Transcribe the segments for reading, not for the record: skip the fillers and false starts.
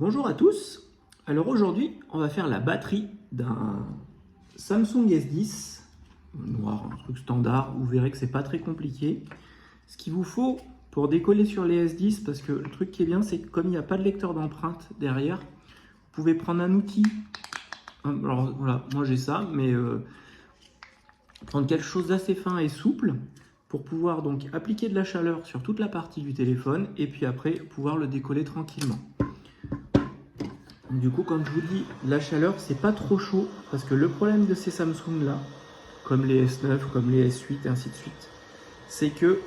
Bonjour à tous. Alors aujourd'hui, on va faire la batterie d'un Samsung S10 noir, un truc standard. Vous verrez que c'est pas très compliqué. Ce qu'il vous faut pour décoller sur les S10, parce que le truc qui est bien, c'est que comme il n'y a pas de lecteur d'empreinte derrière, vous pouvez prendre un outil. Alors voilà, moi j'ai ça, mais prendre quelque chose d'assez fin et souple pour pouvoir donc appliquer de la chaleur sur toute la partie du téléphone et puis après pouvoir le décoller tranquillement. Du coup, quand je vous dis la chaleur, c'est pas trop chaud parce que le problème de ces Samsung là, comme les S9, comme les S8 et ainsi de suite, c'est que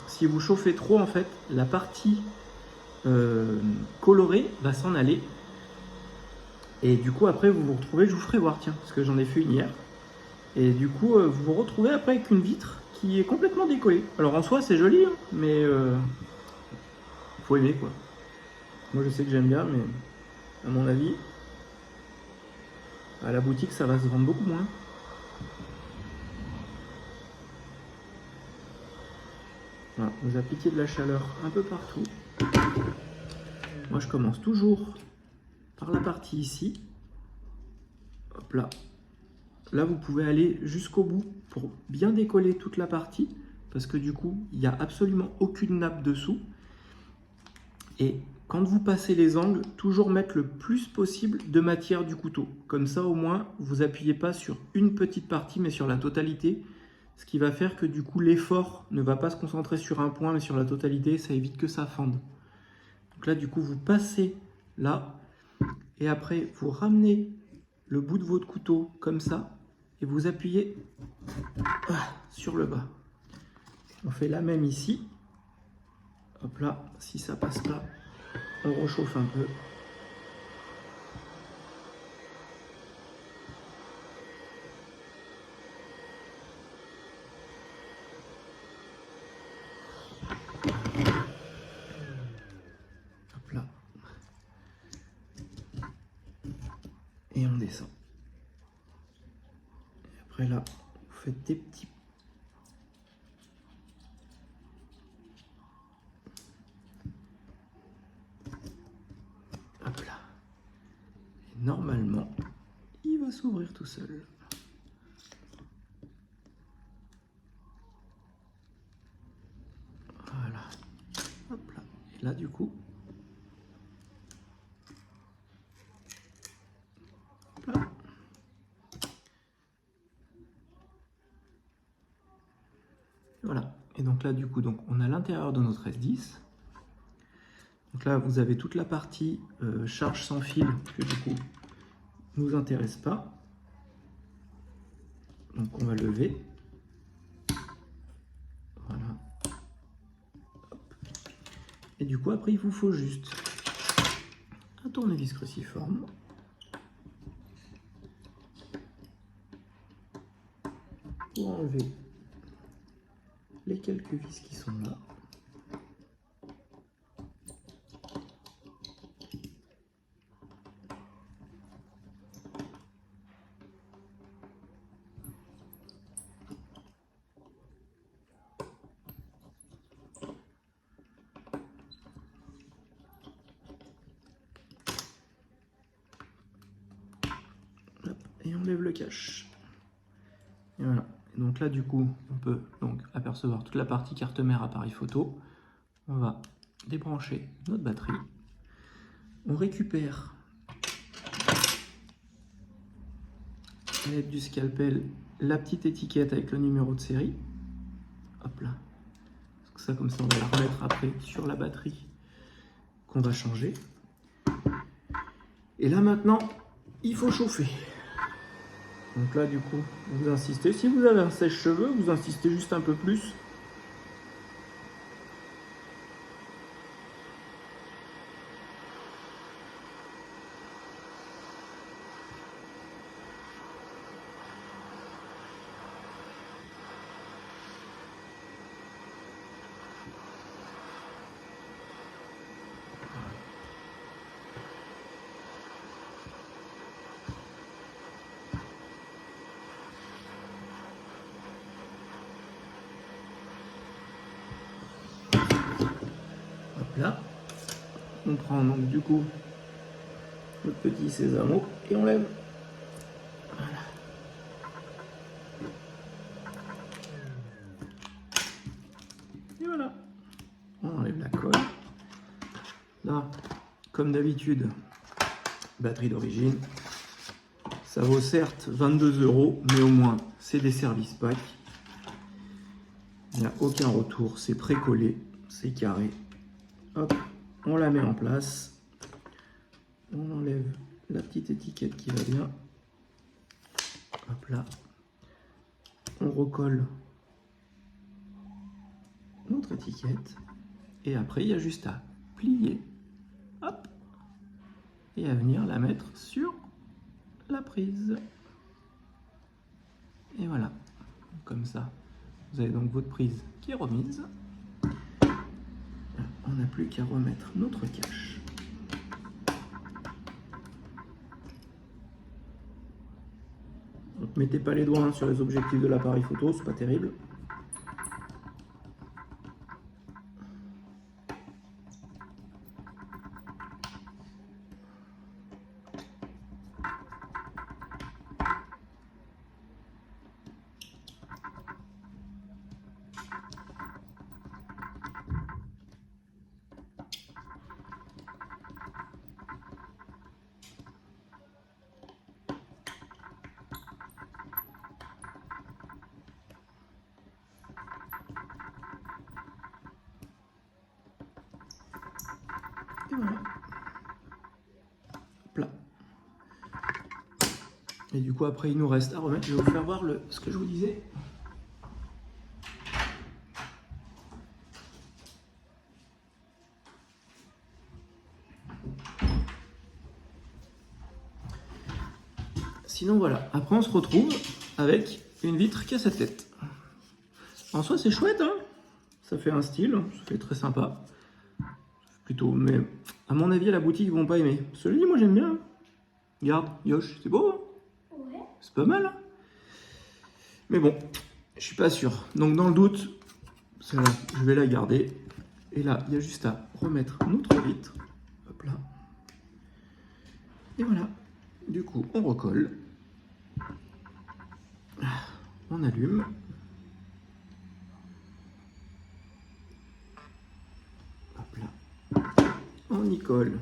si vous chauffez trop, en fait, la partie colorée va s'en aller. Et du coup, après, vous vous retrouvez, je vous ferai voir, tiens, parce que j'en ai fait une hier. Et du coup, vous vous retrouvez après avec une vitre qui est complètement décollée. Alors en soi, c'est joli, hein, mais faut aimer quoi. Moi, je sais que j'aime bien, mais à mon avis, à la boutique, ça va se vendre beaucoup moins. Voilà, vous appliquez de la chaleur un peu partout. Moi, je commence toujours par la partie ici. Hop là. Là, vous pouvez aller jusqu'au bout pour bien décoller toute la partie parce que du coup, il n'y a absolument aucune nappe dessous. Et quand vous passez les angles, toujours mettre le plus possible de matière du couteau. Comme ça, au moins, vous appuyez pas sur une petite partie, mais sur la totalité. Ce qui va faire que du coup, l'effort ne va pas se concentrer sur un point, mais sur la totalité. Ça évite que ça fende. Donc là, du coup, vous passez là. Et après, vous ramenez le bout de votre couteau comme ça. Et vous appuyez sur le bas. On fait la même ici. Hop là, si ça passe pas, on rechauffe un peu. Hop là. Et on descend. Et après là, vous faites des petits. Hop là. Et normalement, il va s'ouvrir tout seul. Voilà. Hop là. Et là, du coup, hop là. Voilà. Et donc là, du coup, donc, on a l'intérieur de notre S10. Donc là, vous avez toute la partie charge sans fil que du coup nous intéresse pas. Donc on va lever. Voilà. Hop. Et du coup, après, il vous faut juste un tournevis cruciforme. Pour enlever les quelques vis qui sont là. Hop, et on lève le cache. Et voilà. Et donc là, du coup, on peut donc apercevoir toute la partie carte mère appareil photo. On va débrancher notre batterie. On récupère à l'aide du scalpel la petite étiquette avec le numéro de série. Hop là. Ça, comme ça, on va la remettre après sur la batterie qu'on va changer. Et là, maintenant, il faut chauffer. Donc là, du coup, vous insistez. Si vous avez un sèche-cheveux, vous insistez juste un peu plus. Hop là. On prend donc du coup notre petit sésamo et on lève. Voilà. Et voilà. On enlève la colle. Là, comme d'habitude, batterie d'origine. Ça vaut certes 22 €, mais au moins c'est des services pack. Il n'y a aucun retour, c'est précollé, c'est carré. Hop, on la met en place. On enlève la petite étiquette qui va bien. Hop là. On recolle notre étiquette. Et après, il y a juste à plier. Hop. Et à venir la mettre sur la prise. Et voilà. Comme ça. Vous avez donc votre prise qui est remise. On n'a plus qu'à remettre notre cache. Donc, mettez pas les doigts sur les objectifs de l'appareil photo, c'est pas terrible. Et voilà. Plat. Et du coup, après, il nous reste à remettre. Je vais vous faire voir ce que je vous disais. Sinon, voilà. Après, on se retrouve avec une vitre qui a sa tête. En soi, c'est chouette, hein. Ça fait un style, ça fait très sympa. Plutôt, mais à mon avis, à la boutique, ils vont pas aimer. Celui-ci, moi, j'aime bien. Regarde, Yosh, c'est beau, hein. Ouais. C'est pas mal, hein. Mais bon, je suis pas sûr. Donc, dans le doute, celle-là, je vais la garder. Et là, il y a juste à remettre notre vitre. Hop là. Et voilà. Du coup, on recolle. On allume. Hop là. On y colle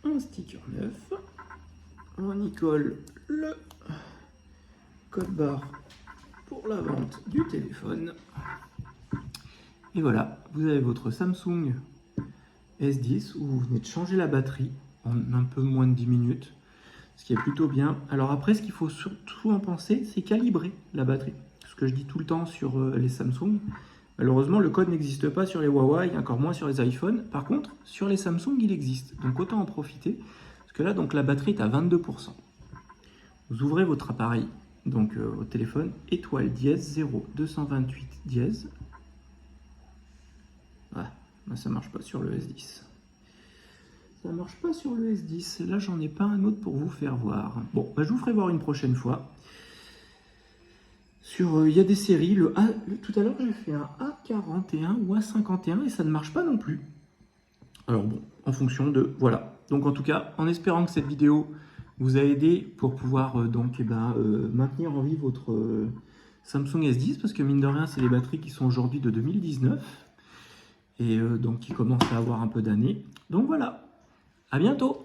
un sticker neuf. On y colle le code barre pour la vente du téléphone. Et voilà, vous avez votre Samsung S10 où vous venez de changer la batterie en un peu moins de 10 minutes. Ce qui est plutôt bien. Alors après, ce qu'il faut surtout en penser, c'est calibrer la batterie. Ce que je dis tout le temps sur les Samsung. Malheureusement, le code n'existe pas sur les Huawei, encore moins sur les iPhones. Par contre, sur les Samsung, il existe. Donc autant en profiter. Parce que là, donc, la batterie est à 22%. Vous ouvrez votre appareil, donc au téléphone, étoile dièse 0 228 dièse. Voilà, là, ça ne marche pas sur le S10. Ça ne marche pas sur le S10. Là, j'en ai pas un autre pour vous faire voir. Bon, bah, je vous ferai voir une prochaine fois. Il y a des séries. Tout à l'heure, j'ai fait un A41 ou A51 et ça ne marche pas non plus. Alors bon, en fonction de... Voilà. Donc en tout cas, en espérant que cette vidéo vous a aidé pour pouvoir maintenir en vie votre Samsung S10, parce que mine de rien, c'est les batteries qui sont aujourd'hui de 2019 et donc qui commencent à avoir un peu d'années. Donc voilà. À bientôt!